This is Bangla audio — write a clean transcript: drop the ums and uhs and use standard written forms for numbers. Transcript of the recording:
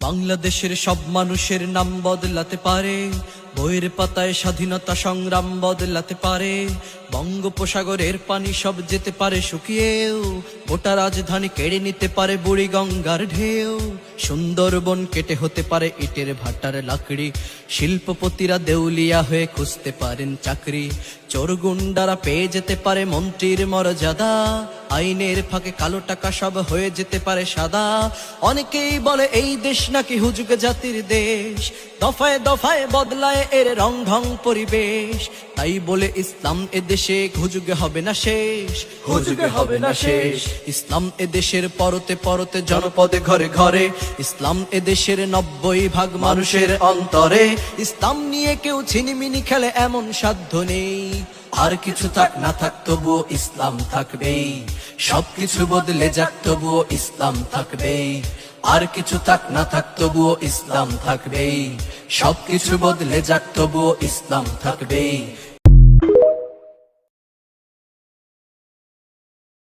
বাংলাদেশের সব মানুষের নাম বদলাতে পারে, বইয়ের পাতায় স্বাধীনতা সংগ্রাম বদলাতে পারে। বঙ্গোপসাগরের পানি সব যেতে পারে শুকিয়েও, গোটা রাজধানী কেড়ে নিতে পারে বুড়ি গঙ্গার ঢেউ। সুন্দরবন কেটে হতে পারে ইটের ভাটার লাকড়ি, শিল্পপতিরা দেউলিয়া হয়ে খুঁজতে পারেন চাকরি। চোর গুন্ডারা পেয়ে যেতে পারে মন্ত্রীর মর্যাদা, আইনের ফাঁকে কালো টাকা সব হয়ে যেতে পারে সাদা। অনেকেই বলে এই দেশ নাকি হুজুগ জাতির দেশ, দফায় দফায় বদলায় এর রং ঢং পরিবেশ। তাই বলে ইসলাম এ দেশে হুজুগে হবে না শেষ, হুজুগে হবে না শেষ। ইসলাম এ দেশের পরতে পরতে জনপদে ঘরে ঘরে, ইসলাম এ দেশের 90% মানুষের অন্তরে। ইসলাম নিয়ে কেউ ছিনিমিনি খেলে এমন সাধ্য নেই, আর কিছু থাক না থাক তবুও ইসলাম থাকবেই। সবকিছু বদলে যাক তবুও ইসলাম থাকবেই, আর কিছু থাক না থাক তবুও ইসলাম থাকবেই। সবকিছু বদলে যাক তবুও ইসলাম থাকবেই।